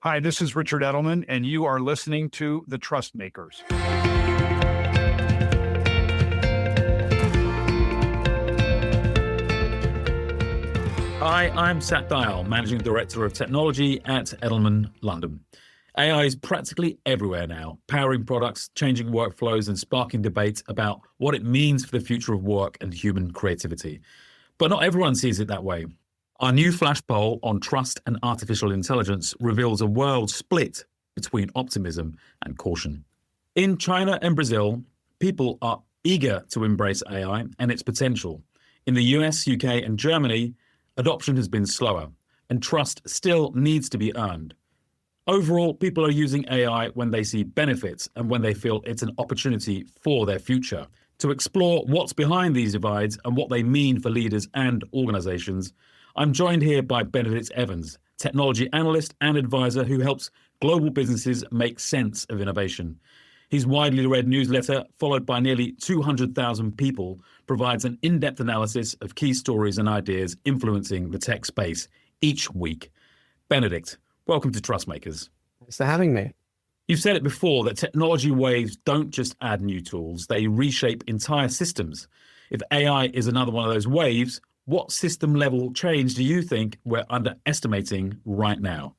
Hi, this is Richard Edelman, and you are listening to The Trust Makers. Hi, I'm Sat Dayal, Managing Director of Technology at Edelman, London. AI is practically everywhere now, powering products, changing workflows, and sparking debate about what it means for the future of work and human creativity. But not everyone sees it that way. Our new flash poll on trust and artificial intelligence reveals a world split between optimism and caution. In China and Brazil, people are eager to embrace AI and its potential. In the US, UK, and Germany, adoption has been slower, and trust still needs to be earned. Overall, people are using AI when they see benefits and when they feel it's an opportunity for their future. To explore what's behind these divides and what they mean for leaders and organizations, I'm joined here by Benedict Evans, technology analyst and advisor who helps global businesses make sense of innovation. His widely read newsletter, followed by nearly 200,000 people, provides an in-depth analysis of key stories and ideas influencing the tech space each week. Benedict, welcome to Trust Makers. Thanks for having me. You've said it before that technology waves don't just add new tools, they reshape entire systems. If AI is another one of those waves, what system level change do you think we're underestimating right now?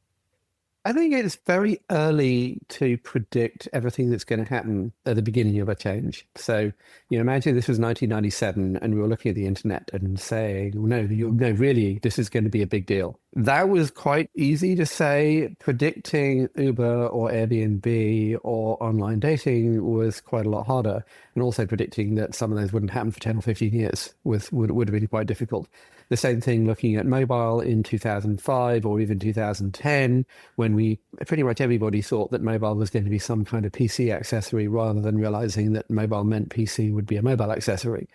I think it's very early to predict everything that's going to happen at the beginning of a change. So, imagine this was 1997 and we were looking at the internet and saying, no, really, this is going to be a big deal. That was quite easy to say. Predicting Uber or Airbnb or online dating was quite a lot harder. And also predicting that some of those wouldn't happen for 10 or 15 years would have been quite difficult. The same thing looking at mobile in 2005 or even 2010, when pretty much everybody thought that mobile was going to be some kind of PC accessory rather than realizing that mobile meant PC would be a mobile accessory.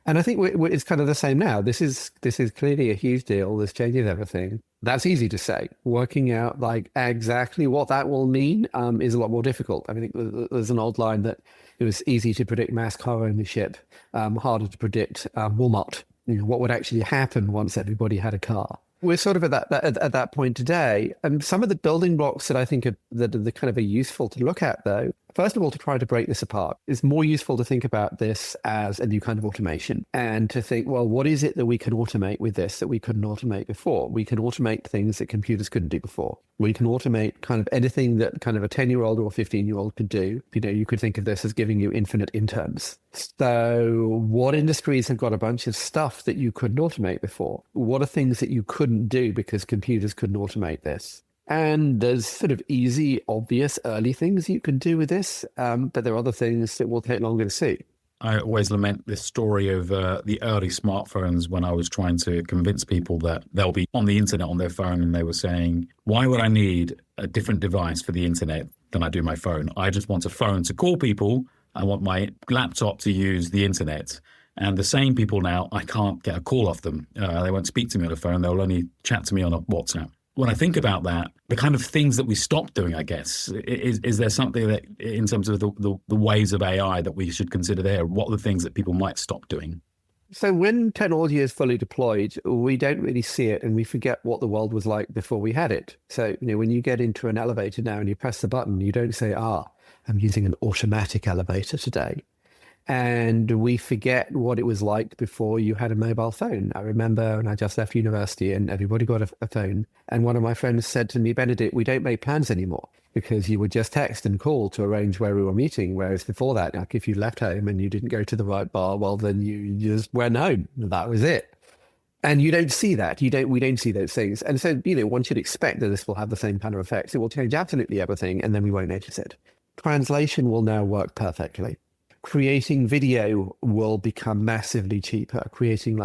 And I think it's kind of the same now. This is clearly a huge deal. This changes everything. That's easy to say. Working out like exactly what that will mean is a lot more difficult. I mean, there's an old line that it was easy to predict mass car ownership, harder to predict Walmart. What would actually happen once everybody had a car. We're sort of at that point today. And some of the building blocks that I think are kind of useful to look at, though, first of all, to try to break this apart, it's more useful to think about this as a new kind of automation and to think, well, what is it that we can automate with this that we couldn't automate before? We can automate things that computers couldn't do before. We can automate kind of anything that kind of a 10-year-old or a 15-year-old could do. You could think of this as giving you infinite interns. So what industries have got a bunch of stuff that you couldn't automate before? What are things that you couldn't do because computers couldn't automate this? And there's sort of easy, obvious, early things you can do with this, but there are other things that will take longer to see. I always lament this story of the early smartphones when I was trying to convince people that they'll be on the internet on their phone, and they were saying, why would I need a different device for the internet than I do my phone? I just want a phone to call people. I want my laptop to use the internet. And the same people now, I can't get a call off them. They won't speak to me on the phone. They'll only chat to me on a WhatsApp. When I think about that, the kind of things that we stopped doing, I guess, is there something that in terms of the waves of AI that we should consider there? What are the things that people might stop doing? So when technology is fully deployed, we don't really see it and we forget what the world was like before we had it. So, when you get into an elevator now and you press the button, you don't say, I'm using an automatic elevator today. And we forget what it was like before you had a mobile phone. I remember when I just left university and everybody got a phone. And one of my friends said to me, Benedict, we don't make plans anymore because you would just text and call to arrange where we were meeting. Whereas before that, like if you left home and you didn't go to the right bar, well, then you just went home. That was it. And you don't see that. We don't see those things. And so, one should expect that this will have the same kind of effects. It will change absolutely everything and then we won't notice it. Translation will now work perfectly. Creating video will become massively cheaper. Creating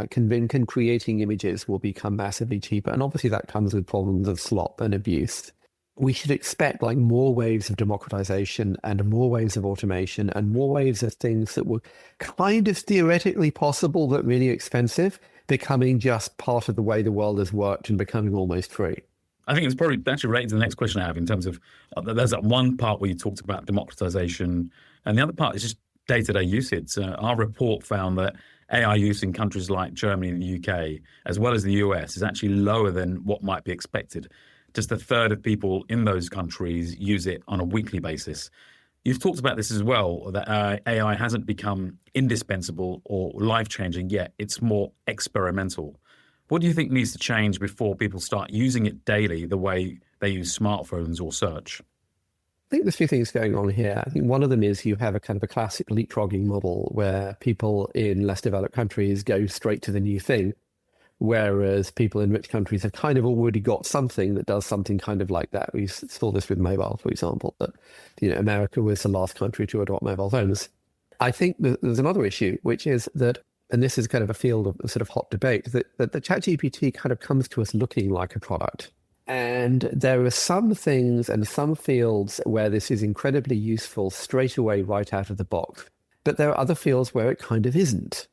images will become massively cheaper. And obviously that comes with problems of slop and abuse. We should expect more waves of democratization and more waves of automation and more waves of things that were kind of theoretically possible but really expensive, becoming just part of the way the world has worked and becoming almost free. I think it's probably actually related to the next question I have in terms of, there's that one part where you talked about democratization and the other part is just day-to-day usage. Our report found that AI use in countries like Germany and the UK, as well as the US, is actually lower than what might be expected. just a third of people in those countries use it on a weekly basis. You've talked about this as well, that AI hasn't become indispensable or life-changing yet. It's more experimental. What do you think needs to change before people start using it daily the way they use smartphones or search? I think there's a few things going on here. I think one of them is you have a kind of a classic leapfrogging model where people in less developed countries go straight to the new thing, whereas people in rich countries have kind of already got something that does something kind of like that. We saw this with mobile, for example, that America was the last country to adopt mobile phones. I think there's another issue, which is that, and this is kind of a field of sort of hot debate, that the ChatGPT kind of comes to us looking like a product. And there are some things and some fields where this is incredibly useful straight away, right out of the box. But there are other fields where it kind of isn't.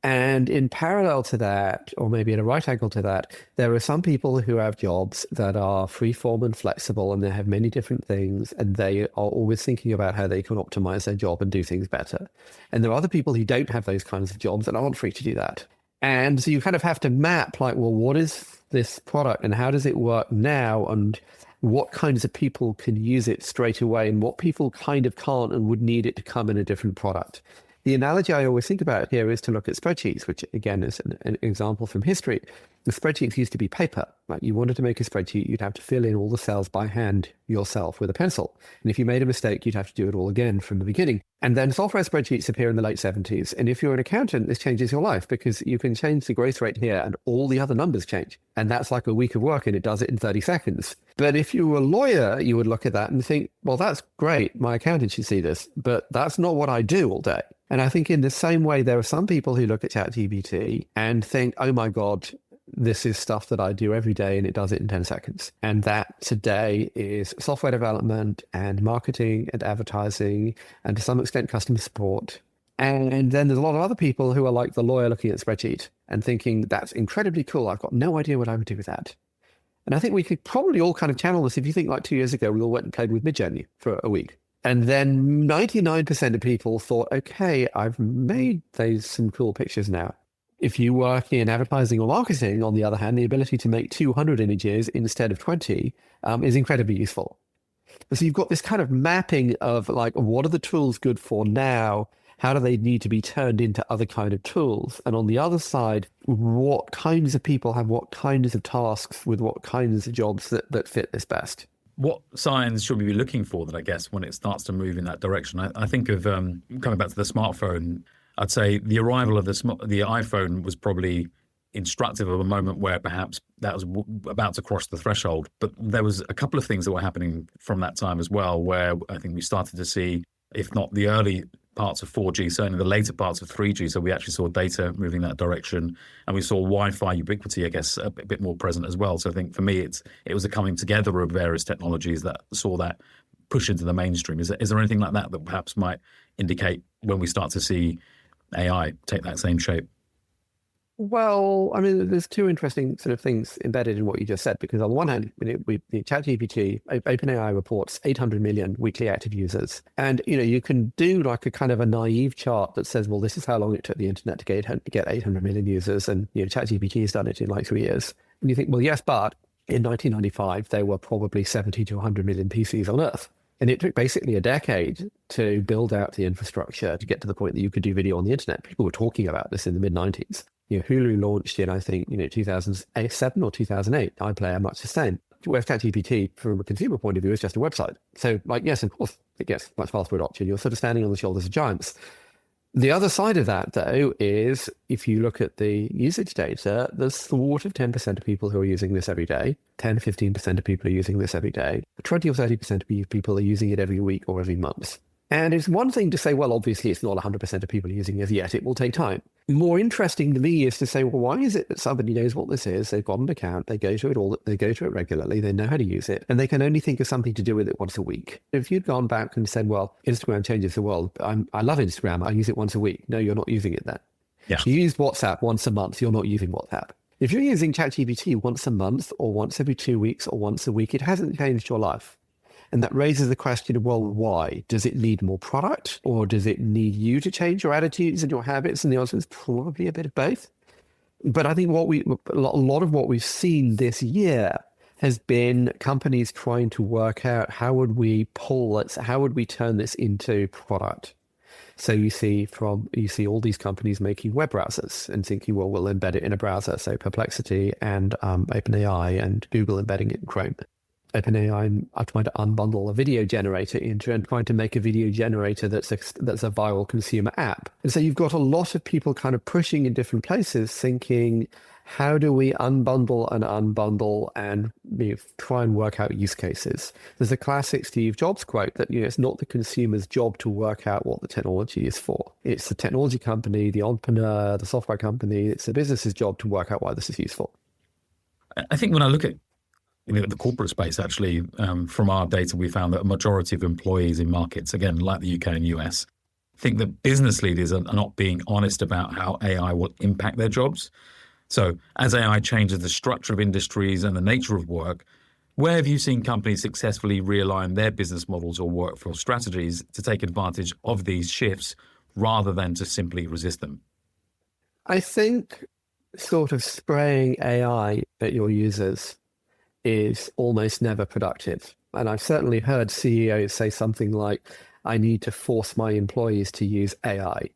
And in parallel to that, or maybe at a right angle to that, there are some people who have jobs that are free form and flexible, and they have many different things, and they are always thinking about how they can optimize their job and do things better. And there are other people who don't have those kinds of jobs and aren't free to do that. And so you kind of have to map, like, well, what is this product and how does it work now? And what kinds of people can use it straight away and what people kind of can't and would need it to come in a different product. The analogy I always think about here is to look at spreadsheets, which again is an example from history. The spreadsheets used to be paper. Like, you wanted to make a spreadsheet, you'd have to fill in all the cells by hand yourself with a pencil. And if you made a mistake, you'd have to do it all again from the beginning. And then software spreadsheets appear in the late 70s. And if you're an accountant, this changes your life because you can change the growth rate here and all the other numbers change. And that's like a week of work and it does it in 30 seconds. But if you were a lawyer, you would look at that and think, well, that's great. My accountant should see this, but that's not what I do all day. And I think in the same way, there are some people who look at ChatGPT and think, oh my God, this is stuff that I do every day and it does it in 10 seconds. And that today is software development and marketing and advertising and to some extent customer support. And then there's a lot of other people who are like the lawyer looking at a spreadsheet and thinking that's incredibly cool. I've got no idea what I would do with that. And I think we could probably all kind of channel this. If you think like 2 years ago, we all went and played with Midjourney for a week. And then 99% of people thought, okay, I've made some cool pictures now. If you work in advertising or marketing, on the other hand, the ability to make 200 images instead of 20 is incredibly useful. So you've got this kind of mapping of like, what are the tools good for now? How do they need to be turned into other kind of tools? And on the other side, what kinds of people have what kinds of tasks with what kinds of jobs that fit this best? What signs should we be looking for that, I guess, when it starts to move in that direction? I think of coming back to the smartphone, I'd say the arrival of the iPhone was probably instructive of a moment where perhaps that was about to cross the threshold. But there was a couple of things that were happening from that time as well, where I think we started to see, if not the early parts of 4G, certainly the later parts of 3G. So we actually saw data moving that direction, and we saw Wi-Fi ubiquity, I guess, a bit more present as well. So I think for me, it was a coming together of various technologies that saw that push into the mainstream. Is there anything like that perhaps might indicate when we start to see AI take that same shape? Well, I mean, there's two interesting sort of things embedded in what you just said, because on the one hand, the ChatGPT, OpenAI reports 800 million weekly active users. And, you can do like a kind of a naive chart that says, well, this is how long it took the internet to get 800 million users. And, ChatGPT has done it in like 3 years. And you think, well, yes, but in 1995, there were probably 70 to 100 million PCs on Earth. And it took basically a decade to build out the infrastructure to get to the point that you could do video on the internet. People were talking about this in the mid-90s. Hulu launched in, I think, 2007 or 2008. iPlayer, much the same. Whereas ChatGPT, from a consumer point of view, is just a website. So, yes, of course, it gets much faster adoption. You're sort of standing on the shoulders of giants. The other side of that, though, is if you look at the usage data, there's sort of 10% of people who are using this every day. 10, 15% of people are using this every day. 20 or 30% of people are using it every week or every month. And it's one thing to say, well, obviously it's not 100% of people using it yet. It will take time. More interesting to me is to say, well, why is it that somebody knows what this is? They've got an account. They go to it regularly. They know how to use it, and they can only think of something to do with it once a week. If you'd gone back and said, well, Instagram changes the world. I love Instagram. I use it once a week. No, you're not using it then. Yeah. You use WhatsApp once a month. You're not using WhatsApp. If you're using ChatGPT once a month or once every 2 weeks or once a week, it hasn't changed your life. And that raises the question of, well, why? Does it need more product, or does it need you to change your attitudes and your habits? And the answer is probably a bit of both. But I think a lot of what we've seen this year has been companies trying to work out how would we turn this into product. So you see all these companies making web browsers and thinking, well, we'll embed it in a browser. So Perplexity and OpenAI and Google embedding it in Chrome. OpenAI are trying to unbundle a video generator into and trying to make a video generator that's a viral consumer app. And so you've got a lot of people kind of pushing in different places, thinking, how do we unbundle and try and work out use cases? There's a classic Steve Jobs quote that it's not the consumer's job to work out what the technology is for. It's the technology company, the entrepreneur, the software company. It's the business's job to work out why this is useful. I think when I look at the corporate space, actually, from our data, we found that a majority of employees in markets, again, like the UK and US, think that business leaders are not being honest about how AI will impact their jobs. So as AI changes the structure of industries and the nature of work, where have you seen companies successfully realign their business models or workforce strategies to take advantage of these shifts rather than to simply resist them? I think sort of spraying AI at your users is almost never productive. And I've certainly heard CEOs say something like, I need to force my employees to use AI.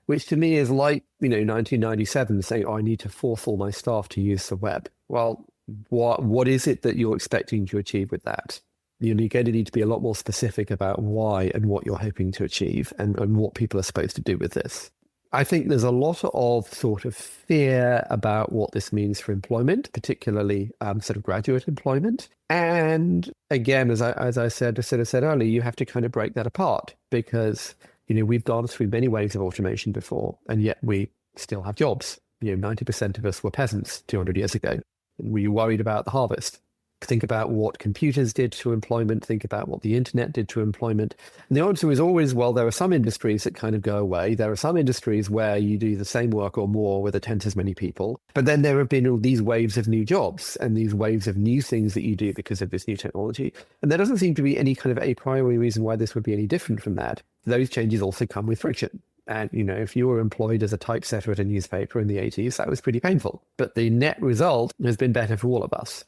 Which to me is like, 1997 saying, I need to force all my staff to use the web. Well, what is it that you're expecting to achieve with that? You're going to need to be a lot more specific about why and what you're hoping to achieve and what people are supposed to do with this. I think there's a lot of sort of fear about what this means for employment, particularly sort of graduate employment. And again, as I said earlier, you have to kind of break that apart because we've gone through many waves of automation before, and yet we still have jobs. 90% of us were peasants 200 years ago. We worried about the harvest. Think about what computers did to employment. Think about what the internet did to employment. And the answer is always, well, there are some industries that kind of go away. There are some industries where you do the same work or more with a tenth as many people. But then there have been all these waves of new jobs and these waves of new things that you do because of this new technology. And there doesn't seem to be any kind of a priori reason why this would be any different from that. Those changes also come with friction. And, if you were employed as a typesetter at a newspaper in the 80s, that was pretty painful. But the net result has been better for all of us.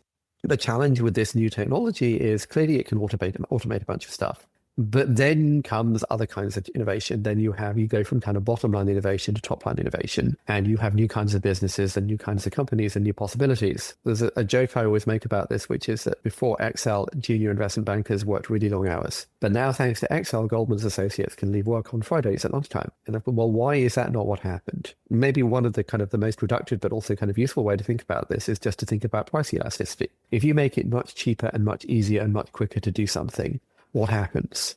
The challenge with this new technology is clearly it can automate a bunch of stuff. But then comes other kinds of innovation. Then you go from kind of bottom line innovation to top line innovation. And you have new kinds of businesses and new kinds of companies and new possibilities. There's a joke I always make about this, which is that before Excel, junior investment bankers worked really long hours. But now, thanks to Excel, Goldman's associates can leave work on Fridays at lunchtime. And I thought, well, why is that not what happened? Maybe one of the kind of the most productive, but also kind of useful way to think about this is just to think about price elasticity. If you make it much cheaper and much easier and much quicker to do something, what happens?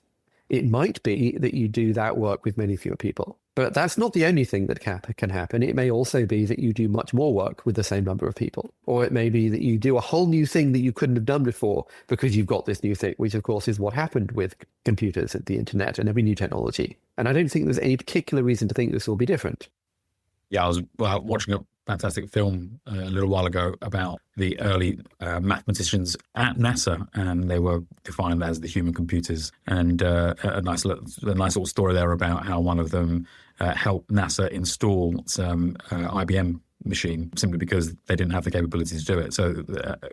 It might be that you do that work with many fewer people, but that's not the only thing that can happen. It may also be that you do much more work with the same number of people, or it may be that you do a whole new thing that you couldn't have done before because you've got this new thing, which of course is what happened with computers and the internet and every new technology. And I don't think there's any particular reason to think this will be different. Yeah, I was watching a fantastic film a little while ago about the early mathematicians at NASA, and they were defined as the human computers. And a nice little story there about how one of them helped NASA install some IBM machine simply because they didn't have the capability to do it. So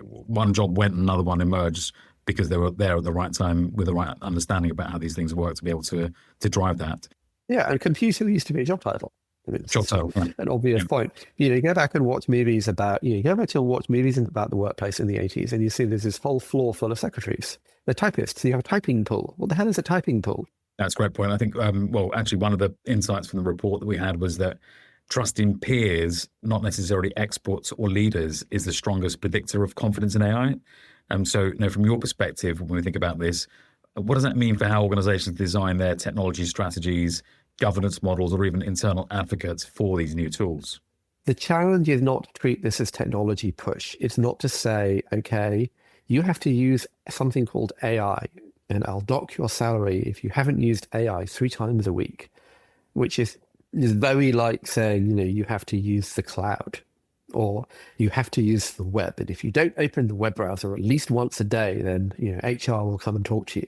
one job went, another one emerged because they were there at the right time with the right understanding about how these things work to be able to drive that. Yeah, and computer used to be a job title. Job title, right. An obvious point. You go back and watch movies about, about the workplace in the 80s, and you see there's this whole floor full of secretaries. They're typists. You have a typing pool. What the hell is a typing pool? That's a great point. I think, actually, one of the insights from the report that we had was that trust in peers, not necessarily experts or leaders, is the strongest predictor of confidence in AI. So, from your perspective, when we think about this, what does that mean for how organizations design their technology strategies, governance models, or even internal advocates for these new tools? The challenge is not to treat this as technology push. It's not to say, okay, you have to use something called AI, and I'll dock your salary if you haven't used AI 3 times a week, which is very like saying, you have to use the cloud, or you have to use the web. And if you don't open the web browser at least once a day, then HR will come and talk to you.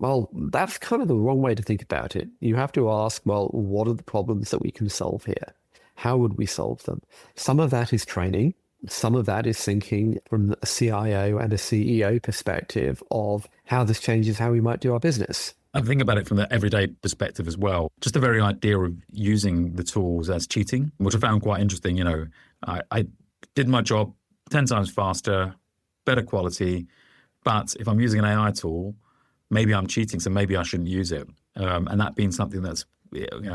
Well, that's kind of the wrong way to think about it. You have to ask, well, what are the problems that we can solve here? How would we solve them? Some of that is training. Some of that is thinking from a CIO and a CEO perspective of how this changes how we might do our business. I think about it from the everyday perspective as well. Just the very idea of using the tools as cheating, which I found quite interesting. You know, I did my job 10 times faster, better quality, but if I'm using an AI tool, maybe I'm cheating, so maybe I shouldn't use it. And that being something that's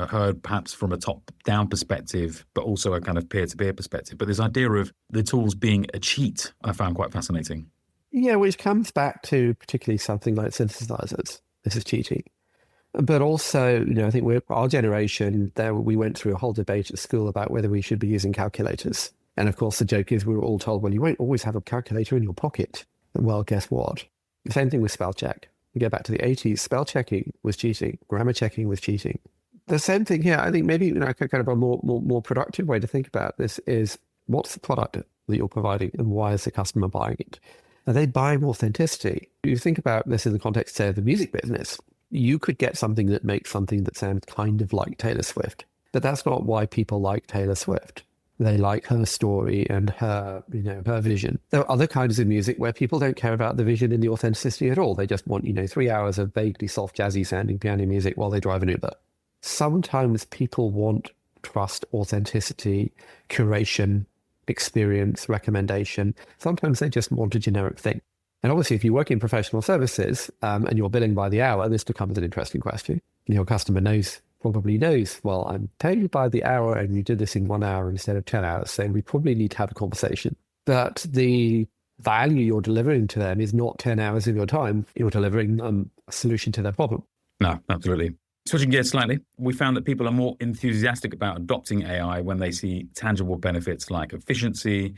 heard perhaps from a top-down perspective, but also a kind of peer-to-peer perspective. But this idea of the tools being a cheat, I found quite fascinating. Yeah, which comes back to particularly something like synthesizers. This is cheating. But also, I think our generation, we went through a whole debate at school about whether we should be using calculators. And of course, the joke is we were all told, well, you won't always have a calculator in your pocket. Well, guess what? The same thing with spell check. We go back to the 80s, spell checking was cheating, grammar checking was cheating. The same thing here. I think maybe kind of a more productive way to think about this is what's the product that you're providing and why is the customer buying it? Are they buying authenticity? You think about this in the context, say, of the music business. You could get something that makes something that sounds kind of like Taylor Swift, but that's not why people like Taylor Swift. They like her story and her vision. There are other kinds of music where people don't care about the vision and the authenticity at all. They just want, 3 hours of vaguely soft, jazzy sounding piano music while they drive an Uber. Sometimes people want trust, authenticity, curation, experience, recommendation. Sometimes they just want a generic thing. And obviously, if you work in professional services and you're billing by the hour, this becomes an interesting question. Your customer probably knows, well, I'm paying you by the hour and you did this in 1 hour instead of 10 hours. So we probably need to have a conversation. But the value you're delivering to them is not 10 hours of your time. You're delivering a solution to their problem. No, absolutely. Switching gears slightly, we found that people are more enthusiastic about adopting AI when they see tangible benefits like efficiency,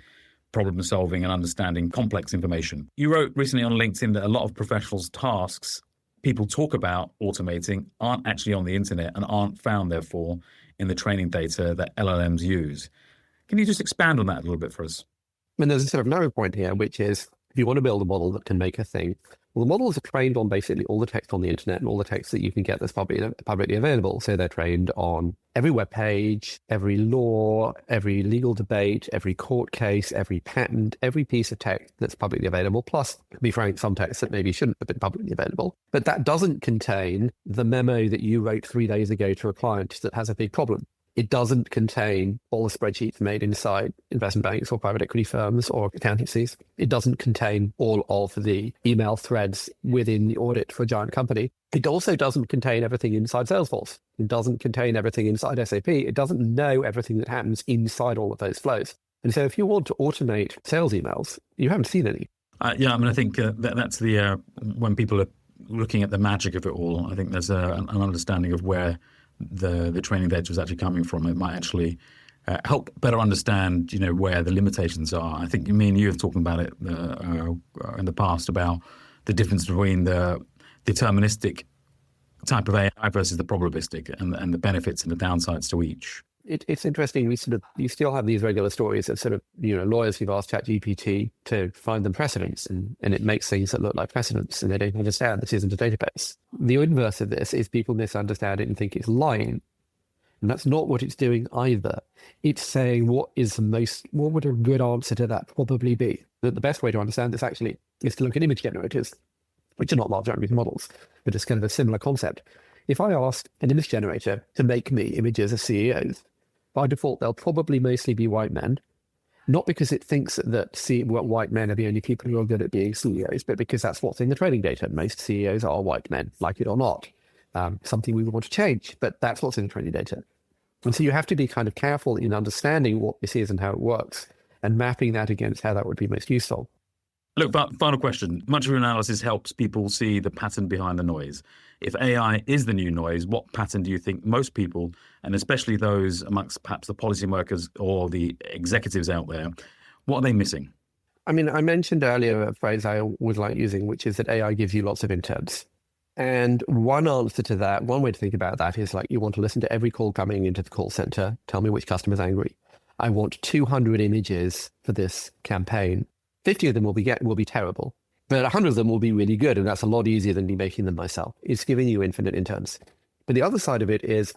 problem solving, and understanding complex information. You wrote recently on LinkedIn that a lot of professionals' tasks people talk about automating aren't actually on the internet and aren't found, therefore, in the training data that LLMs use. Can you just expand on that a little bit for us? I mean, there's a sort of narrow point here, which is if you want to build a model that can make a thing, well, the models are trained on basically all the text on the internet and all the text that you can get that's publicly available. So they're trained on every web page, every law, every legal debate, every court case, every patent, every piece of text that's publicly available, plus, to be frank, some text that maybe shouldn't have been publicly available. But that doesn't contain the memo that you wrote 3 days ago to a client that has a big problem. It doesn't contain all the spreadsheets made inside investment banks or private equity firms or accountancies. It doesn't contain all of the email threads within the audit for a giant company. It also doesn't contain everything inside Salesforce. It doesn't contain everything inside SAP. It doesn't know everything that happens inside all of those flows. And so if you want to automate sales emails, you haven't seen any. I think that's the when people are looking at the magic of it all, I think there's an understanding of where the training data is actually coming from. It might actually help better understand, where the limitations are. I think me and you have talked about it in the past about the difference between the deterministic type of AI versus the probabilistic and the benefits and the downsides to each. It's interesting. You still have these regular stories of lawyers who've asked ChatGPT to find them precedents, and it makes things that look like precedents, and they don't understand this isn't a database. The inverse of this is people misunderstand it and think it's lying, and that's not what it's doing either. It's saying what would a good answer to that probably be? The best way to understand this actually is to look at image generators, which are not large language models, but it's kind of a similar concept. If I asked an image generator to make me images of CEOs, by default, they'll probably mostly be white men, not because it thinks that white men are the only people who are good at being CEOs, but because that's what's in the training data. Most CEOs are white men, like it or not. Something we want to change, but that's what's in the training data. And so you have to be kind of careful in understanding what this is and how it works and mapping that against how that would be most useful. Look, final question. Much of your analysis helps people see the pattern behind the noise. If AI is the new noise, what pattern do you think most people, and especially those amongst perhaps the policymakers or the executives out there, what are they missing? I mean, I mentioned earlier a phrase I always like using, which is that AI gives you lots of interns. And one answer to that, one way to think about that is like you want to listen to every call coming into the call center. Tell me which customer's angry. I want 200 images for this campaign. 50 of them will be terrible, but 100 of them will be really good. And that's a lot easier than me making them myself. It's giving you infinite interns. But the other side of it is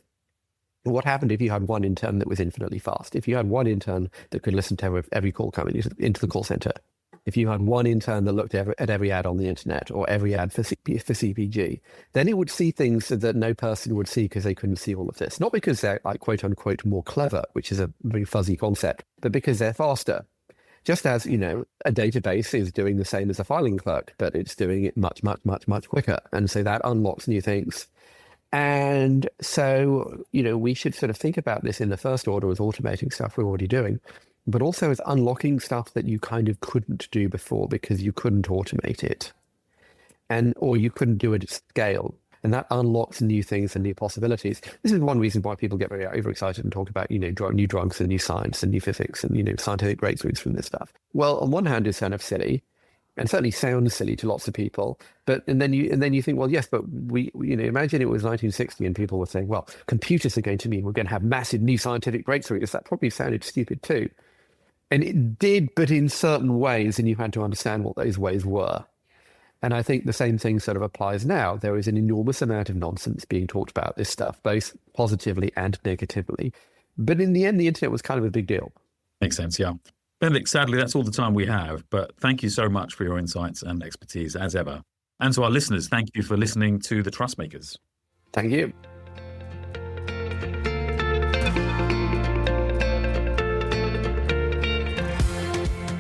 What happened if you had one intern that was infinitely fast? If you had one intern that could listen to every call coming into the call center? If you had one intern that looked at every ad on the internet or every ad for CPG, then it would see things that no person would see because they couldn't see all of this. Not because they're like, quote unquote, more clever, which is a very fuzzy concept, but because they're faster. Just as, a database is doing the same as a filing clerk, but it's doing it much, much, much, much quicker. And so that unlocks new things. And so, we should sort of think about this in the first order as automating stuff we're already doing, but also as unlocking stuff that you kind of couldn't do before because you couldn't automate it or you couldn't do it at scale. And that unlocks new things and new possibilities. This is one reason why people get very overexcited and talk about, new drugs and new science and new physics and, scientific breakthroughs from this stuff. Well, on one hand, it's kind of silly and certainly sounds silly to lots of people. And then you think, well, yes, but we imagine it was 1960 and people were saying, well, computers are going to mean we're going to have massive new scientific breakthroughs. That probably sounded stupid too. And it did, but in certain ways, and you had to understand what those ways were. And I think the same thing sort of applies now. There is an enormous amount of nonsense being talked about this stuff, both positively and negatively. But in the end, the internet was kind of a big deal. Makes sense, yeah. Benedict, sadly, that's all the time we have. But thank you so much for your insights and expertise, as ever. And to our listeners, thank you for listening to The Trust Makers. Thank you.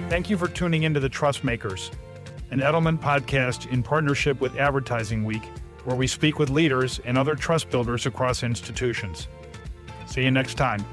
Thank you for tuning into The Trust Makers, an Edelman podcast in partnership with Advertising Week, where we speak with leaders and other trust builders across institutions. See you next time.